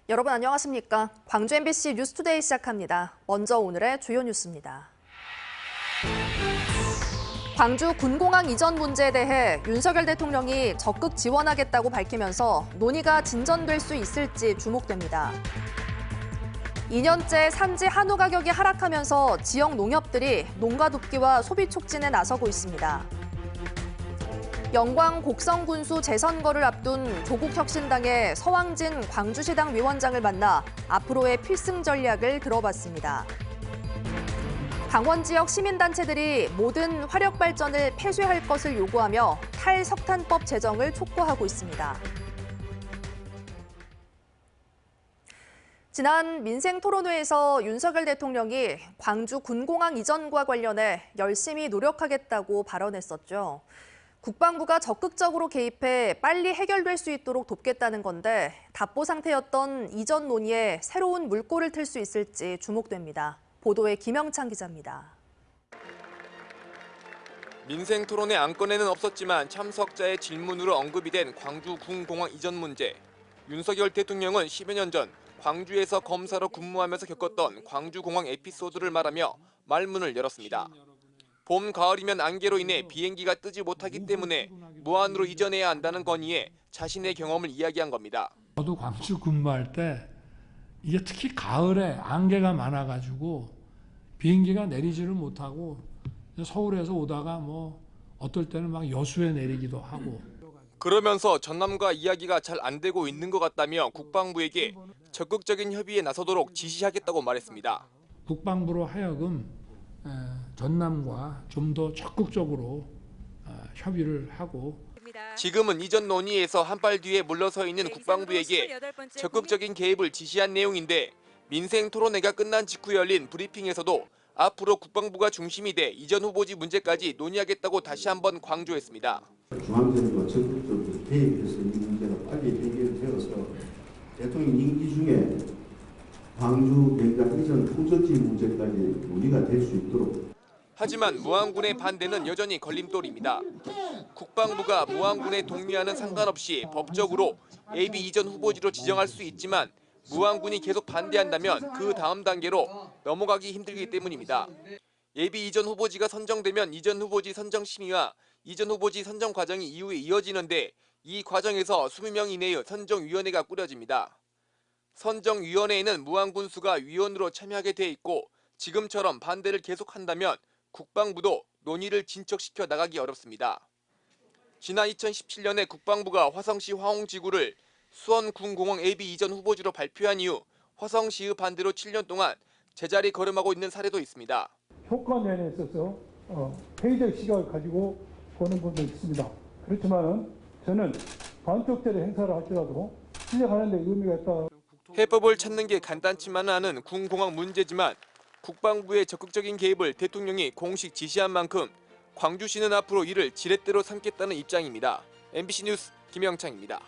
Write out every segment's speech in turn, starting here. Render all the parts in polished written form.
여러분 안녕하십니까? 광주 MBC 뉴스투데이 시작합니다. 먼저 오늘의 주요 뉴스입니다. 광주 군공항 이전 문제에 대해 윤석열 대통령이 적극 지원하겠다고 밝히면서 논의가 진전될 수 있을지 주목됩니다. 2년째 산지 한우 가격이 하락하면서 지역 농협들이 농가 돕기와 소비 촉진에 나서고 있습니다. 영광 곡성군수 재선거를 앞둔 조국혁신당의 서왕진 광주시당 위원장을 만나 앞으로의 필승 전략을 들어봤습니다. 강원 지역 시민단체들이 모든 화력 발전을 폐쇄할 것을 요구하며 탈석탄법 제정을 촉구하고 있습니다. 지난 민생토론회에서 윤석열 대통령이 광주 군공항 이전과 관련해 열심히 노력하겠다고 발언했었죠. 국방부가 적극적으로 개입해 빨리 해결될 수 있도록 돕겠다는 건데 답보 상태였던 이전 논의에 새로운 물꼬를 틀 수 있을지 주목됩니다. 보도에 김영찬 기자입니다. 민생토론회 안건에는 없었지만 참석자의 질문으로 언급이 된 광주 군공항 이전 문제. 윤석열 대통령은 10여 년 전 광주에서 검사로 근무하면서 겪었던 광주공항 에피소드를 말하며 말문을 열었습니다. 봄, 가을이면 안개로 인해 비행기가 뜨지 못하기 때문에 무한으로 이전해야 한다는 건의에 자신의 경험을 이야기한 겁니다. 저도 광주 근무할 때 이게 특히 가을에 안개가 많아가지고 비행기가 내리지를 못하고 서울에서 오다가 어떨 때는 막 여수에 내리기도 하고. 그러면서 전남과 이야기가 잘 안 되고 있는 것 같다며 국방부에게 적극적인 협의에 나서도록 지시하겠다고 말했습니다. 국방부로 하여금 전남과 좀 더 적극적으로 협의를 하고. 지금은 이전 논의에서 한 발 뒤에 물러서 있는 국방부에게 적극적인 개입을 지시한 내용인데 민생 토론회가 끝난 직후 열린 브리핑에서도 앞으로 국방부가 중심이 돼 이전 후보지 문제까지 논의하겠다고 다시 한번 강조했습니다. 중앙정부가 적극적으로 개입해서 이 문제가 빨리 해결되어서 대통령 임기 중에 광주 병장 이전 후적지 문제까지 논의가 될 수 있도록. 하지만 무안군의 반대는 여전히 걸림돌입니다. 국방부가 무안군에 동의하는 상관없이 법적으로 AB 이전 후보지로 지정할 수 있지만 무안군이 계속 반대한다면 그 다음 단계로 넘어가기 힘들기 때문입니다. AB 이전 후보지가 선정되면 이전 후보지 선정 심의와 이전 후보지 선정 과정이 이후에 이어지는데 이 과정에서 20명 이내의 선정위원회가 꾸려집니다. 선정위원회에는 무안군수가 위원으로 참여하게 돼 있고 지금처럼 반대를 계속한다면 국방부도 논의를 진척시켜 나가기 어렵습니다. 지난 2017년에 국방부가 화성시 화홍지구를 수원군공항 AB 이전 후보지로 발표한 이후 화성시의 반대로 7년 동안 제자리 걸음하고 있는 사례도 있습니다. 효과 면에 있어서 회의적 시각을 가지고 보는 분도 있습니다. 그렇지만 저는 반쪽짜리 행사를 할지라도 시작하는 데 의미가 있다. 해법을 찾는 게 간단치만은 않은 군공항 문제지만 국방부의 적극적인 개입을 대통령이 공식 지시한 만큼 광주시는 앞으로 이를 지렛대로 삼겠다는 입장입니다. MBC 뉴스 김영창입니다.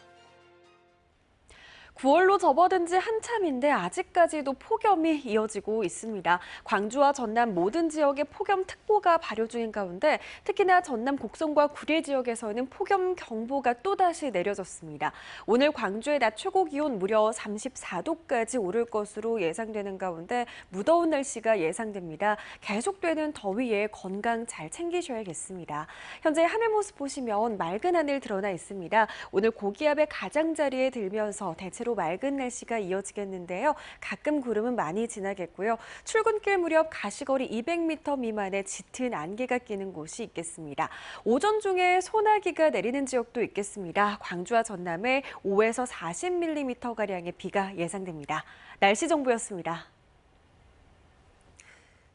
9월로 접어든 지 한참인데 아직까지도 폭염이 이어지고 있습니다. 광주와 전남 모든 지역에 폭염특보가 발효 중인 가운데 특히나 전남 곡성과 구리 지역에서는 폭염경보가 또다시 내려졌습니다. 오늘 광주의 낮 최고 기온 무려 34도까지 오를 것으로 예상되는 가운데 무더운 날씨가 예상됩니다. 계속되는 더위에 건강 잘 챙기셔야겠습니다. 현재 하늘 모습 보시면 맑은 하늘 드러나 있습니다. 오늘 고기압의 가장자리에 들면서 대체로 맑은 날씨가 이어지겠는데요. 가끔 구름은 많이 지나겠고요. 출근길 무렵 가시거리 200m 미만의 짙은 안개가 끼는 곳이 있겠습니다. 오전 중에 소나기가 내리는 지역도 있겠습니다. 광주와 전남에 5에서 40mm가량의 비가 예상됩니다. 날씨 정보였습니다.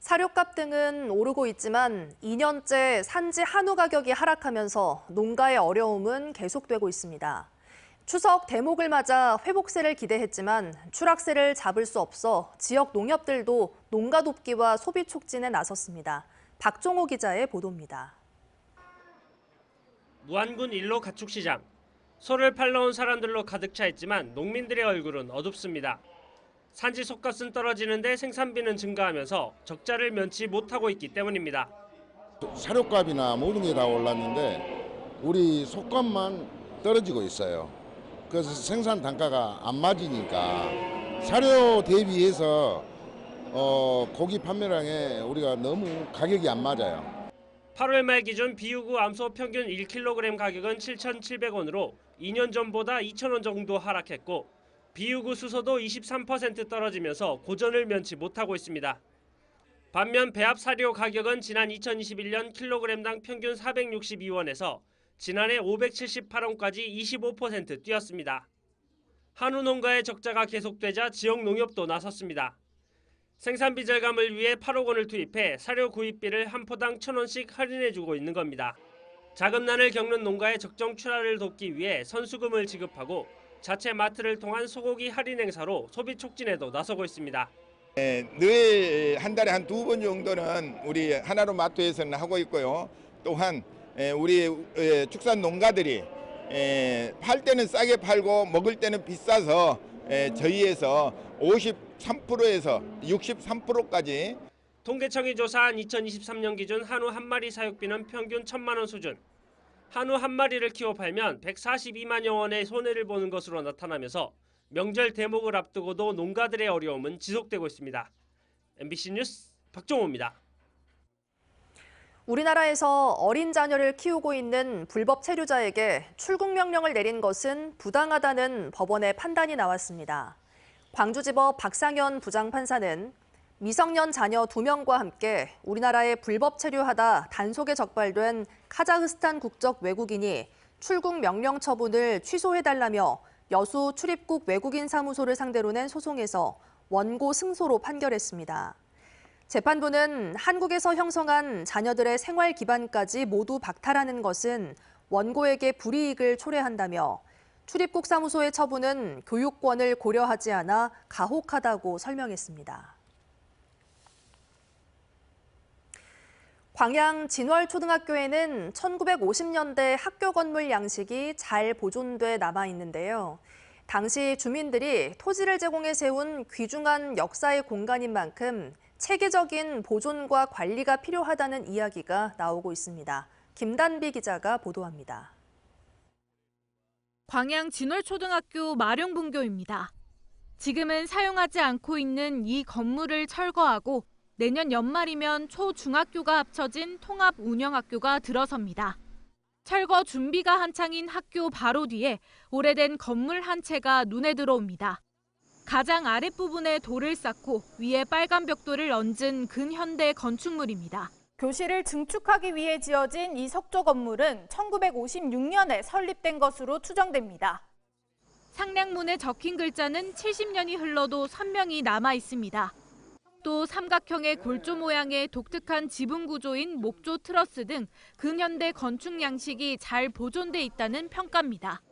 사료값 등은 오르고 있지만 2년째 산지 한우 가격이 하락하면서 농가의 어려움은 계속되고 있습니다. 추석 대목을 맞아 회복세를 기대했지만 추락세를 잡을 수 없어 지역 농협들도 농가 돕기와 소비 촉진에 나섰습니다. 박종호 기자의 보도입니다. 무안군 일로 가축시장. 소를 팔러 온 사람들로 가득 차 있지만 농민들의 얼굴은 어둡습니다. 산지 속값은 떨어지는데 생산비는 증가하면서 적자를 면치 못하고 있기 때문입니다. 사료값이나 모든 게 다 올랐는데 우리 속값만 떨어지고 있어요. 그래서 생산 단가가 안 맞으니까 사료 대비해서 고기 판매량에 우리가 너무 가격이 안 맞아요. 8월 말 기준 비우구 암소 평균 1kg 가격은 7,700원으로 2년 전보다 2,000원 정도 하락했고 비우구 수소도 23% 떨어지면서 고전을 면치 못하고 있습니다. 반면 배합 사료 가격은 지난 2021년 킬로그램당 평균 462원에서 지난해 578원까지 25% 뛰었습니다. 한우 농가의 적자가 계속되자 지역 농협도 나섰습니다. 생산비 절감을 위해 8억 원을 투입해 사료 구입비를 한 포당 1,000원씩 할인해주고 있는 겁니다. 자금난을 겪는 농가의 적정 출하를 돕기 위해 선수금을 지급하고 자체 마트를 통한 소고기 할인 행사로 소비 촉진에도 나서고 있습니다. 늘 한 달에 한 2번 정도는 우리 하나로 마트에서는 하고 있고요. 또한 우리 축산 농가들이 팔 때는 싸게 팔고 먹을 때는 비싸서 저희에서 53%에서 63%까지. 통계청이 조사한 2023년 기준 한우 한 마리 사육비는 평균 1,000만 원 수준. 한우 한 마리를 키워 팔면 142만여 원의 손해를 보는 것으로 나타나면서 명절 대목을 앞두고도 농가들의 어려움은 지속되고 있습니다. MBC 뉴스 박종호입니다. 우리나라에서 어린 자녀를 키우고 있는 불법 체류자에게 출국 명령을 내린 것은 부당하다는 법원의 판단이 나왔습니다. 광주지법 박상현 부장판사는 미성년 자녀 2명과 함께 우리나라에 불법 체류하다 단속에 적발된 카자흐스탄 국적 외국인이 출국 명령 처분을 취소해달라며 여수 출입국 외국인 사무소를 상대로 낸 소송에서 원고 승소로 판결했습니다. 재판부는 한국에서 형성한 자녀들의 생활 기반까지 모두 박탈하는 것은 원고에게 불이익을 초래한다며 출입국 사무소의 처분은 교육권을 고려하지 않아 가혹하다고 설명했습니다. 광양 진월초등학교에는 1950년대 학교 건물 양식이 잘 보존돼 남아 있는데요. 당시 주민들이 토지를 제공해 세운 귀중한 역사의 공간인 만큼 체계적인 보존과 관리가 필요하다는 이야기가 나오고 있습니다. 김단비 기자가 보도합니다. 광양 진월초등학교 마룡분교입니다. 지금은 사용하지 않고 있는 이 건물을 철거하고 내년 연말이면 초중학교가 합쳐진 통합운영학교가 들어섭니다. 철거 준비가 한창인 학교 바로 뒤에 오래된 건물 한 채가 눈에 들어옵니다. 가장 아랫부분에 돌을 쌓고 위에 빨간 벽돌을 얹은 근현대 건축물입니다. 교실을 증축하기 위해 지어진 이 석조 건물은 1956년에 설립된 것으로 추정됩니다. 상량문에 적힌 글자는 70년이 흘러도 선명히 남아 있습니다. 또 삼각형의 골조 모양의 독특한 지붕 구조인 목조 트러스 등 근현대 건축 양식이 잘 보존돼 있다는 평가입니다.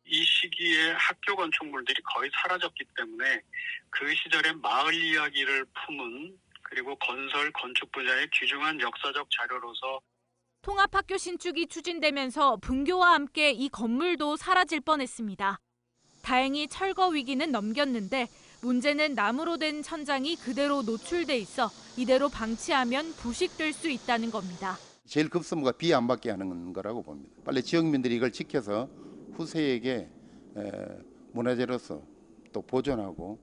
이 시기에 학교 건축물들이 거의 사라졌기 때문에 그 시절의 마을 이야기를 품은 그리고 건설, 건축 분야의 귀중한 역사적 자료로서 통합학교 신축이 추진되면서 분교와 함께 이 건물도 사라질 뻔했습니다. 다행히 철거 위기는 넘겼는데 문제는 나무로 된 천장이 그대로 노출돼 있어 이대로 방치하면 부식될 수 있다는 겁니다. 제일 급선무가 비 안 받게 하는 거라고 봅니다. 빨리 지역민들이 이걸 지켜서 후세에게 문화재로서 또 보존하고.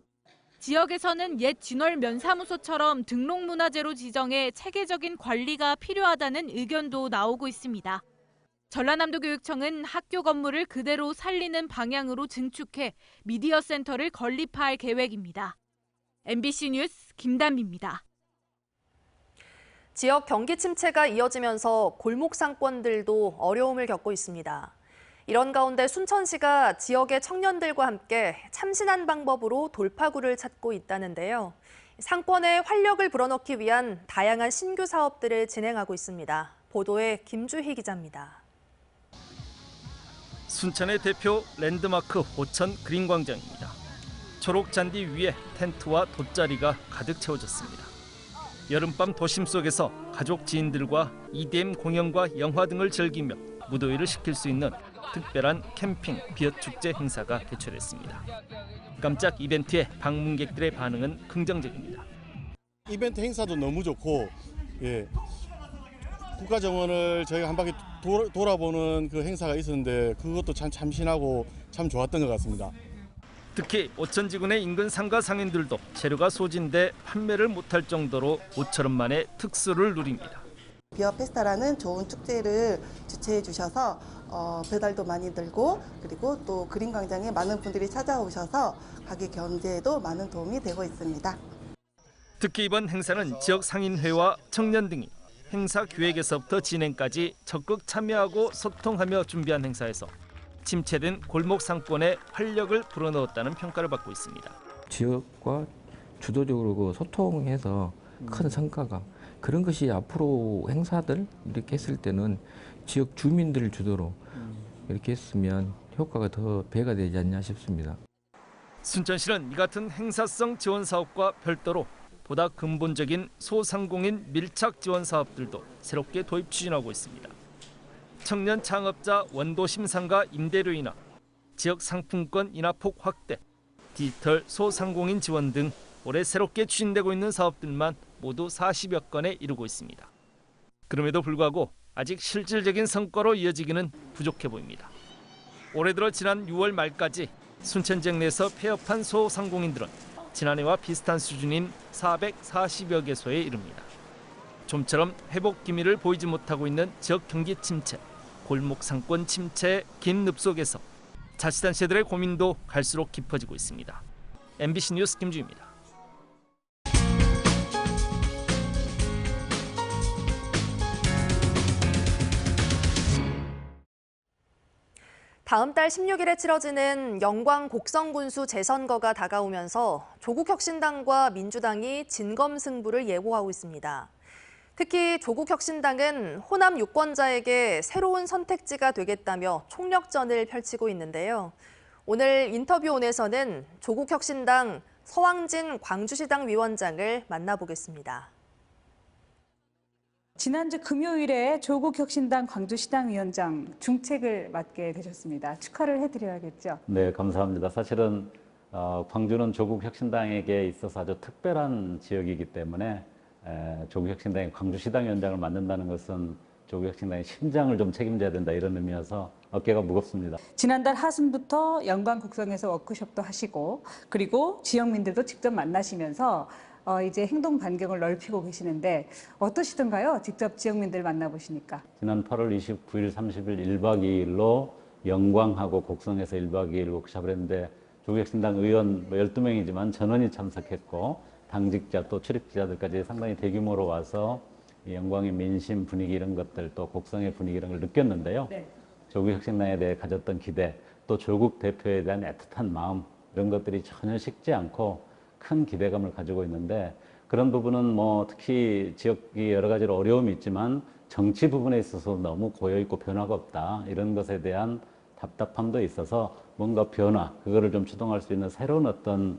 지역에서는 옛 진월 면사무소처럼 등록문화재로 지정해 체계적인 관리가 필요하다는 의견도 나오고 있습니다. 전라남도 교육청은 학교 건물을 그대로 살리는 방향으로 증축해 미디어 센터를 건립할 계획입니다. MBC 뉴스 김단비입니다. 지역 경기 침체가 이어지면서 골목 상권들도 어려움을 겪고 있습니다. 이런 가운데 순천시가 지역의 청년들과 함께 참신한 방법으로 돌파구를 찾고 있다는데요. 상권에 활력을 불어넣기 위한 다양한 신규 사업들을 진행하고 있습니다. 보도에 김주희 기자입니다. 순천의 대표 랜드마크 호천 그린광장입니다. 초록 잔디 위에 텐트와 돗자리가 가득 채워졌습니다. 여름밤 도심 속에서 가족 지인들과 EDM 공연과 영화 등을 즐기며 무더위를 식힐 수 있는 특별한 캠핑 비엇 축제 행사가 개최됐습니다. 깜짝 이벤트에 방문객들의 반응은 긍정적입니다. 이벤트 행사도 너무 좋고, 국가 정원을 저희가 한 바퀴 돌아보는 그 행사가 있었는데 그것도 참 참신하고 참 좋았던 것 같습니다. 특히 오천지군의 인근 상가 상인들도 재료가 소진돼 판매를 못할 정도로 모처럼 만의 특수를 누립니다. 비어 페스타라는 좋은 축제를 주최해 주셔서 배달도 많이 늘고 그리고 또 그린광장에 많은 분들이 찾아오셔서 가게 경제에도 많은 도움이 되고 있습니다. 특히 이번 행사는 지역 상인회와 청년 등이 행사 기획에서부터 진행까지 적극 참여하고 소통하며 준비한 행사에서 침체된 골목 상권에 활력을 불어넣었다는 평가를 받고 있습니다. 지역과 주도적으로 소통해서 큰 성과가 그런 것이 앞으로 행사들 이렇게 했을 때는 지역 주민들을 주도로 이렇게 했으면 효과가 더 배가 되지 않냐 싶습니다. 순천시는 이 같은 행사성 지원 사업과 별도로 보다 근본적인 소상공인 밀착 지원 사업들도 새롭게 도입 추진하고 있습니다. 청년 창업자 원도심 상가 임대료 인하, 지역 상품권 인하폭 확대, 디지털 소상공인 지원 등 올해 새롭게 추진되고 있는 사업들만 모두 40여 건에 이르고 있습니다. 그럼에도 불구하고 아직 실질적인 성과로 이어지기는 부족해 보입니다. 올해 들어 지난 6월 말까지 순천지역 내에서 폐업한 소상공인들은 지난해와 비슷한 수준인 440여 개소에 이릅니다. 좀처럼 회복 기미를 보이지 못하고 있는 지역 경기 침체, 골목 상권 침체의 긴 늪 속에서 자치단체들의 고민도 갈수록 깊어지고 있습니다. MBC 뉴스 김주희입니다. 다음 달 16일에 치러지는 영광 곡성군수 재선거가 다가오면서 조국혁신당과 민주당이 진검승부를 예고하고 있습니다. 특히 조국혁신당은 호남 유권자에게 새로운 선택지가 되겠다며 총력전을 펼치고 있는데요. 오늘 인터뷰온에서는 조국혁신당 서왕진 광주시당 위원장을 만나보겠습니다. 지난주 금요일에 조국혁신당 광주시당 위원장 중책을 맡게 되셨습니다. 축하를 해드려야겠죠? 네, 감사합니다. 사실은 광주는 조국혁신당에게 있어서 아주 특별한 지역이기 때문에 조국혁신당이 광주시당 위원장을 맡는다는 것은 조국혁신당의 심장을 좀 책임져야 된다 이런 의미여서 어깨가 무겁습니다. 지난달 하순부터 영광 곡성에서 워크숍도 하시고 그리고 지역민들도 직접 만나시면서 이제 행동 반경을 넓히고 계시는데 어떠시던가요? 직접 지역민들 만나보시니까. 지난 8월 29일, 30일 1박 2일로 영광하고 곡성에서 1박 2일 워크숍을 했는데 조국혁신당 의원 12명이지만 전원이 참석했고 당직자 또 출입기자들까지 상당히 대규모로 와서 영광의 민심 분위기 이런 것들 또 곡성의 분위기 이런 걸 느꼈는데요. 네. 조국혁신당에 대해 가졌던 기대 또 조국 대표에 대한 애틋한 마음 이런 것들이 전혀 식지 않고 큰 기대감을 가지고 있는데 그런 부분은 뭐 특히 지역이 여러 가지로 어려움이 있지만 정치 부분에 있어서 너무 고여있고 변화가 없다 이런 것에 대한 답답함도 있어서 뭔가 변화 그거를 좀 추동할 수 있는 새로운 어떤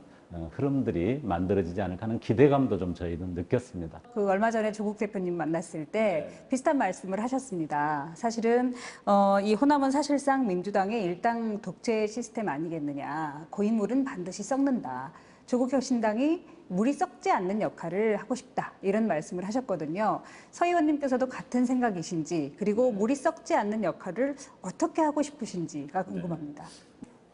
흐름들이 만들어지지 않을까 하는 기대감도 좀 저희는 느꼈습니다. 그 얼마 전에 조국 대표님 만났을 때 비슷한 말씀을 하셨습니다. 사실은 이 호남은 사실상 민주당의 일당 독재 시스템 아니겠느냐. 고인물은 반드시 썩는다. 조국혁신당이 물이 썩지 않는 역할을 하고 싶다. 이런 말씀을 하셨거든요. 서 의원님께서도 같은 생각이신지 그리고 물이 썩지 않는 역할을 어떻게 하고 싶으신지가 궁금합니다.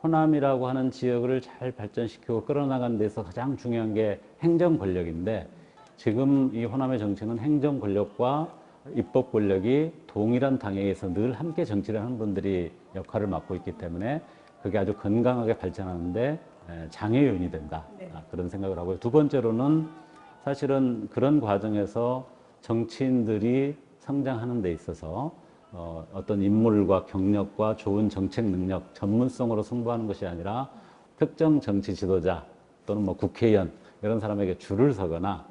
호남이라고 하는 지역을 잘 발전시키고 끌어나가는 데서 가장 중요한 게 행정 권력인데 지금 이 호남의 정치는 행정 권력과 입법 권력이 동일한 당에서 늘 함께 정치를 하는 분들이 역할을 맡고 있기 때문에 그게 아주 건강하게 발전하는데 장애 요인이 된다. 네. 그런 생각을 하고요. 두 번째로는 사실은 그런 과정에서 정치인들이 성장하는 데 있어서 어떤 인물과 경력과 좋은 정책 능력, 전문성으로 승부하는 것이 아니라 특정 정치 지도자 또는 뭐 국회의원 이런 사람에게 줄을 서거나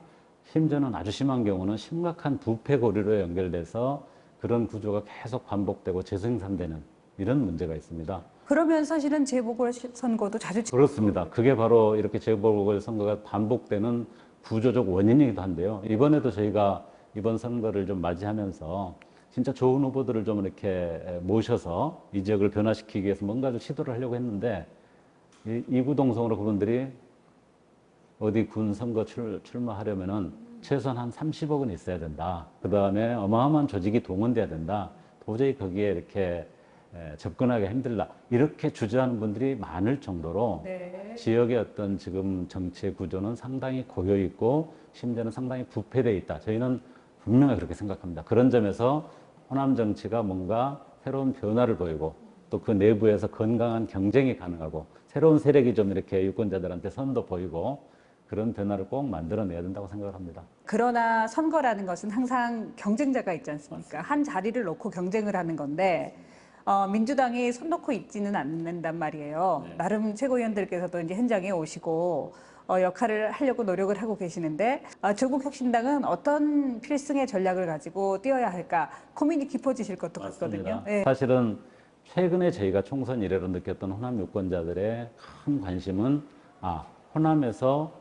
심지어는 아주 심한 경우는 심각한 부패 고리로 연결돼서 그런 구조가 계속 반복되고 재생산되는 이런 문제가 있습니다. 그러면 사실은 재보궐선거도 자주 그렇습니다. 그게 바로 이렇게 재보궐선거가 반복되는 구조적 원인이기도 한데요. 이번에도 저희가 이번 선거를 좀 맞이하면서 진짜 좋은 후보들을 좀 이렇게 모셔서 이 지역을 변화시키기 위해서 뭔가 좀 시도를 하려고 했는데 이구동성으로 그분들이 어디 군 선거 출마하려면은 최소한 한 30억은 있어야 된다. 그 다음에 어마어마한 조직이 동원돼야 된다. 도저히 거기에 이렇게 접근하기가 힘들다. 이렇게 주저하는 분들이 많을 정도로 지역의 어떤 지금 정치의 구조는 상당히 고여 있고 심지어는 상당히 부패되어 있다. 저희는 분명히 그렇게 생각합니다. 그런 점에서 호남 정치가 뭔가 새로운 변화를 보이고 또 그 내부에서 건강한 경쟁이 가능하고 새로운 세력이 좀 이렇게 유권자들한테 선도 보이고 그런 변화를 꼭 만들어내야 된다고 생각을 합니다. 그러나 선거라는 것은 항상 경쟁자가 있지 않습니까? 한 자리를 놓고 경쟁을 하는 건데 민주당이 손 놓고 있지는 않는단 말이에요. 나름 최고위원들께서도 이제 현장에 오시고 역할을 하려고 노력을 하고 계시는데 조국혁신당은 어떤 필승의 전략을 가지고 뛰어야 할까 고민이 깊어지실 것도 같거든요. 네. 사실은 최근에 저희가 총선 이래로 느꼈던 호남 유권자들의 큰 관심은 호남에서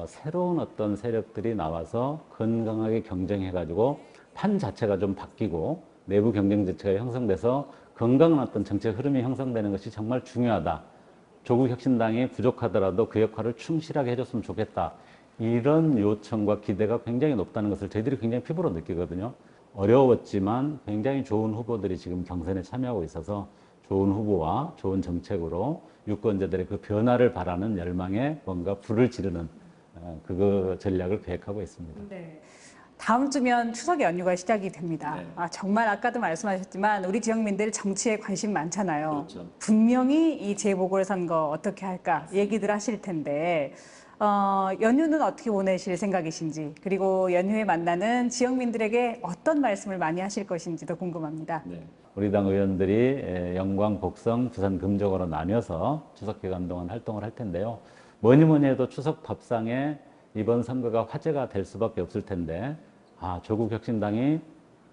새로운 어떤 세력들이 나와서 건강하게 경쟁해가지고 판 자체가 좀 바뀌고 내부 경쟁 자체가 형성돼서 건강한 어떤 정책 흐름이 형성되는 것이 정말 중요하다. 조국 혁신당이 부족하더라도 그 역할을 충실하게 해줬으면 좋겠다. 이런 요청과 기대가 굉장히 높다는 것을 저희들이 굉장히 피부로 느끼거든요. 어려웠지만 굉장히 좋은 후보들이 지금 경선에 참여하고 있어서 좋은 후보와 좋은 정책으로 유권자들의 그 변화를 바라는 열망에 뭔가 불을 지르는 그 전략을 계획하고 있습니다. 네. 다음 주면 추석 연휴가 시작이 됩니다. 정말 아까도 말씀하셨지만 우리 지역민들 정치에 관심 많잖아요. 그렇죠. 분명히 이 재보궐선거 어떻게 할까 얘기들 하실 텐데 연휴는 어떻게 보내실 생각이신지 그리고 연휴에 만나는 지역민들에게 어떤 말씀을 많이 하실 것인지도 궁금합니다. 우리 당 의원들이 영광, 복성, 부산, 금정으로 나뉘어서 추석 기간 동안 활동을 할 텐데요. 뭐니 해도 추석 밥상에 이번 선거가 화제가 될 수밖에 없을 텐데 조국 혁신당이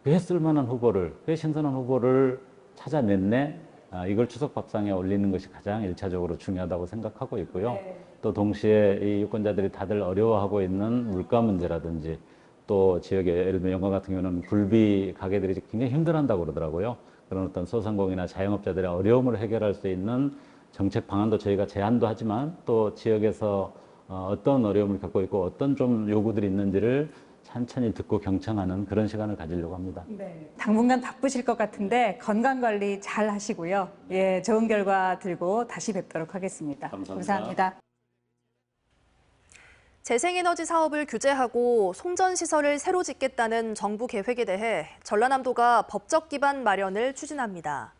꽤 쓸만한 후보를, 꽤 신선한 후보를 찾아냈네. 이걸 추석 밥상에 올리는 것이 가장 1차적으로 중요하다고 생각하고 있고요. 또 동시에 이 유권자들이 다들 어려워하고 있는 물가 문제라든지 또 지역의 예를 들면 영광 같은 경우는 굴비 가게들이 굉장히 힘들어한다고 그러더라고요. 그런 어떤 소상공인이나 자영업자들의 어려움을 해결할 수 있는 정책 방안도 저희가 제안도 하지만 또 지역에서 어떤 어려움을 겪고 있고 어떤 좀 요구들이 있는지를 천천히 듣고 경청하는 그런 시간을 가지려고 합니다. 네. 당분간 바쁘실 것 같은데 건강관리 잘 하시고요. 예, 좋은 결과 들고 다시 뵙도록 하겠습니다. 감사합니다. 재생에너지 사업을 규제하고 송전시설을 새로 짓겠다는 정부 계획에 대해 전라남도가 법적 기반 마련을 추진합니다.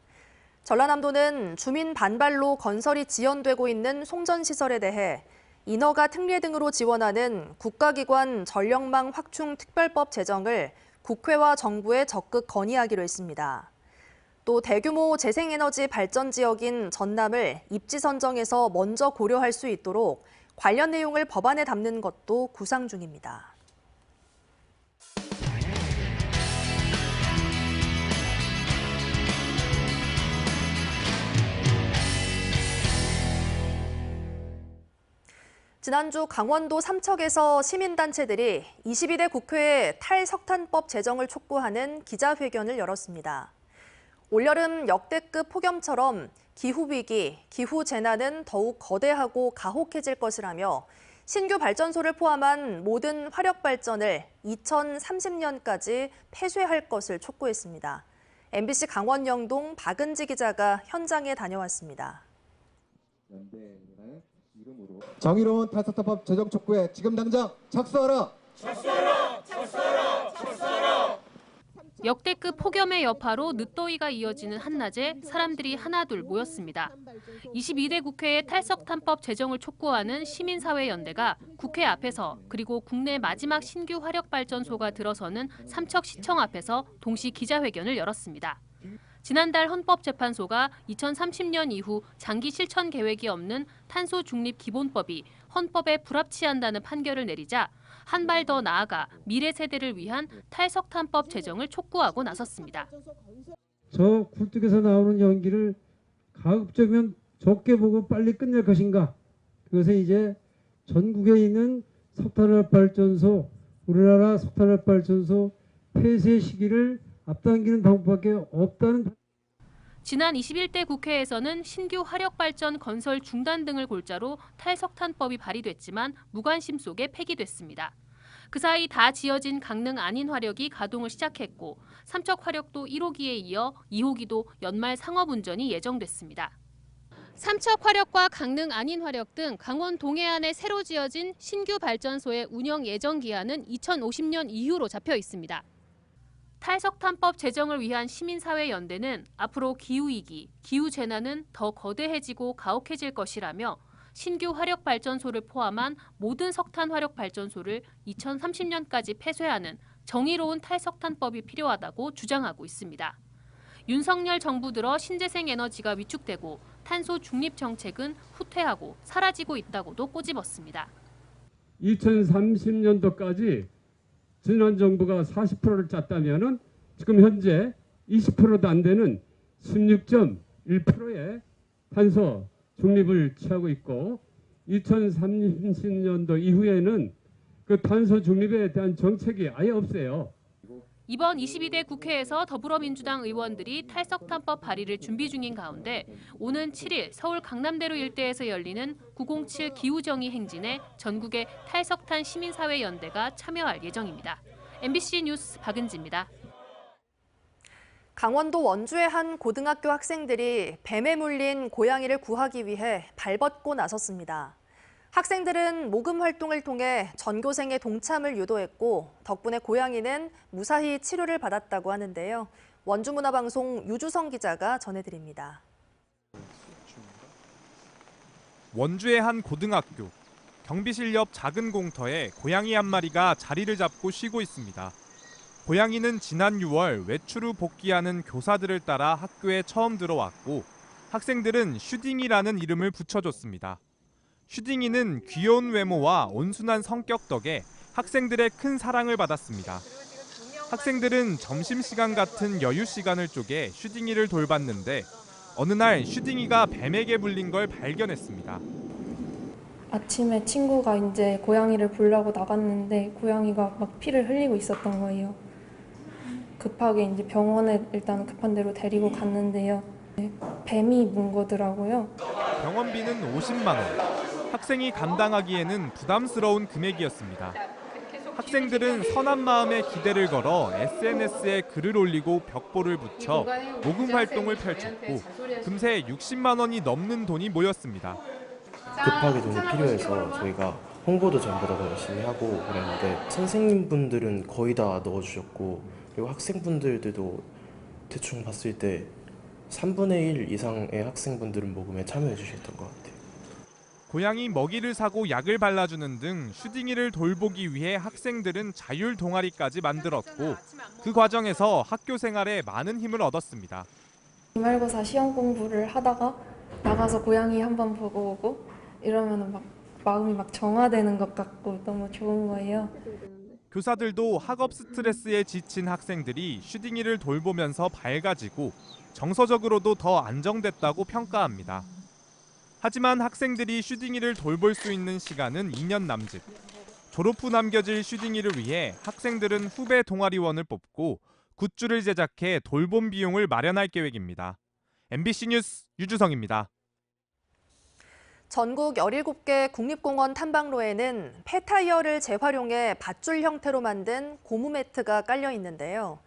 전라남도는 주민 반발로 건설이 지연되고 있는 송전시설에 대해 인허가 특례 등으로 지원하는 국가기관 전력망 확충 특별법 제정을 국회와 정부에 적극 건의하기로 했습니다. 또 대규모 재생에너지 발전 지역인 전남을 입지 선정에서 먼저 고려할 수 있도록 관련 내용을 법안에 담는 것도 구상 중입니다. 지난주 강원도 삼척에서 시민단체들이 22대 국회에 탈석탄법 제정을 촉구하는 기자회견을 열었습니다. 올여름 역대급 폭염처럼 기후위기, 기후재난은 더욱 거대하고 가혹해질 것이라며 신규 발전소를 포함한 모든 화력발전을 2030년까지 폐쇄할 것을 촉구했습니다. MBC 강원 영동 박은지 기자가 현장에 다녀왔습니다. 정의로운 탈석탄법 제정 촉구에 지금 당장 착수하라! 착수하라! 착수하라! 착수하라! 역대급 폭염의 여파로 늦더위가 이어지는 한낮에 사람들이 하나둘 모였습니다. 22대 국회의 탈석탄법 제정을 촉구하는 시민사회연대가 국회 앞에서 그리고 국내 마지막 신규 화력발전소가 들어서는 삼척시청 앞에서 동시 기자회견을 열었습니다. 지난달 헌법재판소가 2030년 이후 장기 실천 계획이 없는 탄소 중립 기본법이 헌법에 불합치한다는 판결을 내리자 한 발 더 나아가 미래 세대를 위한 탈석탄법 제정을 촉구하고 나섰습니다. 저 굴뚝에서 나오는 연기를 가급적이면 적게 보고 빨리 끝낼 것인가? 그것은 이제 전국에 있는 석탄화발전소, 우리나라 석탄화발전소 폐쇄 시기를 앞당기는 방법밖에 없다는. 지난 21대 국회에서는 신규 화력발전 건설 중단 등을 골자로 탈석탄법이 발의됐지만 무관심 속에 폐기됐습니다. 그 사이 다 지어진 강릉 안인화력이 가동을 시작했고 삼척화력도 1호기에 이어 2호기도 연말 상업운전이 예정됐습니다. 삼척화력과 강릉 안인화력 등 강원 동해안에 새로 지어진 신규 발전소의 운영 예정 기한은 2050년 이후로 잡혀 있습니다. 탈석탄법 제정을 위한 시민사회연대는 앞으로 기후위기, 기후재난은 더 거대해지고 가혹해질 것이라며 신규 화력발전소를 포함한 모든 석탄 화력발전소를 2030년까지 폐쇄하는 정의로운 탈석탄법이 필요하다고 주장하고 있습니다. 윤석열 정부 들어 신재생 에너지가 위축되고 탄소 중립 정책은 후퇴하고 사라지고 있다고도 꼬집었습니다. 2030년도까지 지난 정부가 40%를 짰다면은 지금 현재 20%도 안 되는 16.1%의 탄소 중립을 취하고 있고 2030년도 이후에는 그 탄소 중립에 대한 정책이 아예 없어요. 이번 22대 국회에서 더불어민주당 의원들이 탈석탄법 발의를 준비 중인 가운데 오는 7일 서울 강남대로 일대에서 열리는 907 기후정의 행진에 전국의 탈석탄 시민사회연대가 참여할 예정입니다. MBC 뉴스 박은지입니다. 강원도 원주의 한 고등학교 학생들이 뱀에 물린 고양이를 구하기 위해 발벗고 나섰습니다. 학생들은 모금 활동을 통해 전교생의 동참을 유도했고 덕분에 고양이는 무사히 치료를 받았다고 하는데요. 원주문화방송 유주성 기자가 전해드립니다. 원주의 한 고등학교. 경비실 옆 작은 공터에 고양이 한 마리가 자리를 잡고 쉬고 있습니다. 고양이는 지난 6월 외출 후 복귀하는 교사들을 따라 학교에 처음 들어왔고 학생들은 슈딩이라는 이름을 붙여줬습니다. 슈딩이는 귀여운 외모와 온순한 성격 덕에 학생들의 큰 사랑을 받았습니다. 학생들은 점심시간 같은 여유 시간을 쪼개 슈딩이를 돌봤는데 어느 날 슈딩이가 뱀에게 물린 걸 발견했습니다. 아침에 친구가 이제 고양이를 보려고 나갔는데 고양이가 막 피를 흘리고 있었던 거예요. 급하게 이제 병원에 일단 급한 대로 데리고 갔는데요. 뱀이 문 거더라고요. 병원비는 50만 원. 학생이 감당하기에는 부담스러운 금액이었습니다. 학생들은 선한 마음에 기대를 걸어 SNS에 글을 올리고 벽보를 붙여 모금 활동을 펼쳤고 금세 60만 원이 넘는 돈이 모였습니다. 급하게 돈이 필요해서 저희가 홍보도 전부 다 열심히 하고 그랬는데 선생님분들은 거의 다 넣어주셨고 그리고 학생분들도 대충 봤을 때 3분의 1 이상의 학생분들은 모금에 참여해 주셨던 것 같아요. 고양이 먹이를 사고 약을 발라주는 등 슈딩이를 돌보기 위해 학생들은 자율 동아리까지 만들었고 그 과정에서 학교 생활에 많은 힘을 얻었습니다. 기말고사 시험 공부를 하다가 나가서 고양이 한번 보고 오고 이러면 막 마음이 막 정화되는 것 같고 너무 좋은 거예요. 교사들도 학업 스트레스에 지친 학생들이 슈딩이를 돌보면서 밝아지고 정서적으로도 더 안정됐다고 평가합니다. 하지만 학생들이 슈딩이를 돌볼 수 있는 시간은 2년 남짓. 졸업 후 남겨질 슈딩이를 위해 학생들은 후배 동아리원을 뽑고 굿즈를 제작해 돌봄 비용을 마련할 계획입니다. MBC 뉴스 유주성입니다. 전국 17개 국립공원 탐방로에는 폐타이어를 재활용해 밧줄 형태로 만든 고무 매트가 깔려 있는데요.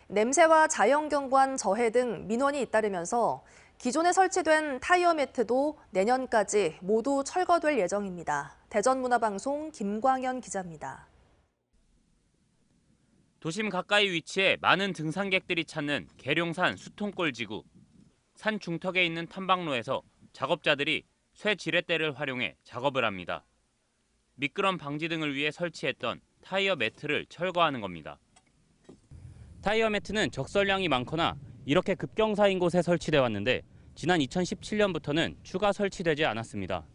냄새와 자연경관 저해 등 민원이 잇따르면서 기존에 설치된 타이어 매트도 내년까지 모두 철거될 예정입니다. 대전문화방송 김광현 기자입니다. 도심 가까이 위치해 많은 등산객들이 찾는 계룡산 수통골지구. 산 중턱에 있는 탐방로에서 작업자들이 쇠 지렛대를 활용해 작업을 합니다. 미끄럼 방지 등을 위해 설치했던 타이어 매트를 철거하는 겁니다. 타이어 매트는 적설량이 많거나 이렇게 급경사인 곳에 설치돼 왔는데 지난 2017년부터는 추가 설치되지 않았습니다.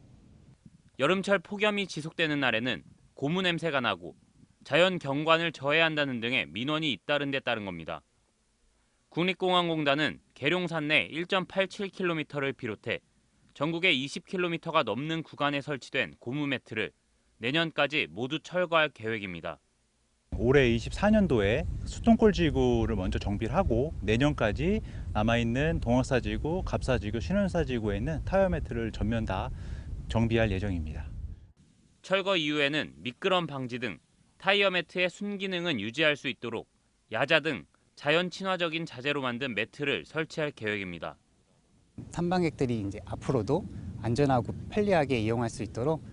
여름철 폭염이 지속되는 날에는 고무 냄새가 나고 자연 경관을 저해한다는 등의 민원이 잇따른 데 따른 겁니다. 국립공원공단은 계룡산 내 1.87km를 비롯해 전국의 20km가 넘는 구간에 설치된 고무 매트를 내년까지 모두 철거할 계획입니다. 올해 24년도에 수통골지구를 먼저 정비를 하고 내년까지 남아있는 동학사지구, 갑사지구, 신운사지구에 있는 타이어 매트를 전면 다 정비할 예정입니다. 철거 이후에는 미끄럼 방지 등 타이어 매트의 순기능은 유지할 수 있도록 야자 등 자연 친화적인 자재로 만든 매트를 설치할 계획입니다. 탐방객들이 이제 앞으로도 안전하고 편리하게 이용할 수 있도록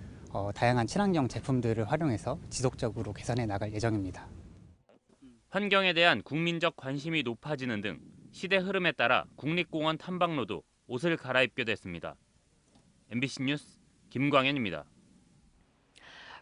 다양한 친환경 제품들을 활용해서 지속적으로 개선해 나갈 예정입니다. 환경에 대한 국민적 관심이 높아지는 등 시대 흐름에 따라 국립공원 탐방로도 옷을 갈아입게 됐습니다. MBC 뉴스 김광현입니다.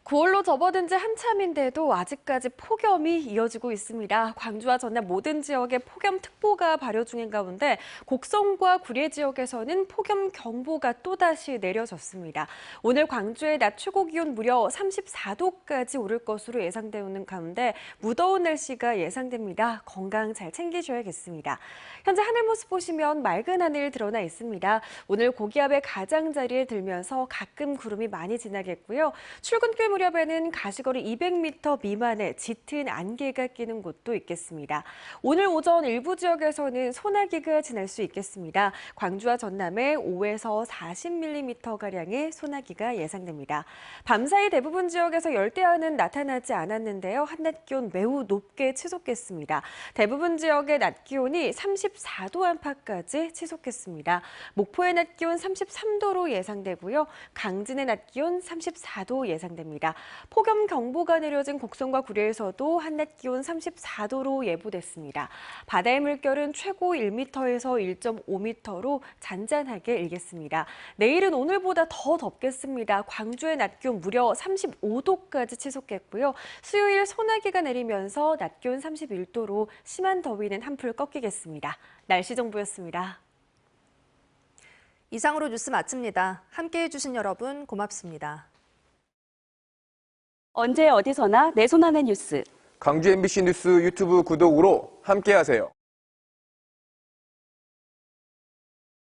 9월로 접어든 지 한참인데도 아직까지 폭염이 이어지고 있습니다. 광주와 전남 모든 지역에 폭염특보가 발효 중인 가운데 곡성과 구례 지역에서는 폭염경보가 또다시 내려졌습니다. 오늘 광주의 낮 최고 기온 무려 34도까지 오를 것으로 예상되는 가운데 무더운 날씨가 예상됩니다. 건강 잘 챙기셔야겠습니다. 현재 하늘 모습 보시면 맑은 하늘 드러나 있습니다. 오늘 고기압의 가장자리에 들면서 가끔 구름이 많이 지나겠고요. 출근길 무렵에는 가시거리 200m 미만의 짙은 안개가 끼는 곳도 있겠습니다. 오늘 오전 일부 지역에서는 소나기가 지날 수 있겠습니다. 광주와 전남에 5에서 40mm가량의 소나기가 예상됩니다. 밤사이 대부분 지역에서 열대야는 나타나지 않았는데요. 한낮 기온 매우 높게 치솟겠습니다. 대부분 지역의 낮 기온이 34도 안팎까지 치솟겠습니다. 목포의 낮 기온 33도로 예상되고요. 강진의 낮 기온 34도 예상됩니다. 폭염경보가 내려진 곡성과 구례에서도 한낮 기온 34도로 예보됐습니다. 바다의 물결은 최고 1m에서 1.5m로 잔잔하게 일겠습니다. 내일은 오늘보다 더 덥겠습니다. 광주의 낮 기온 무려 35도까지 치솟겠고요. 수요일 소나기가 내리면서 낮 기온 31도로 심한 더위는 한풀 꺾이겠습니다. 날씨 정보였습니다. 이상으로 뉴스 마칩니다. 함께해 주신 여러분 고맙습니다. 언제 어디서나 내 손 안의 뉴스. 광주 MBC 뉴스 유튜브 구독으로 함께하세요.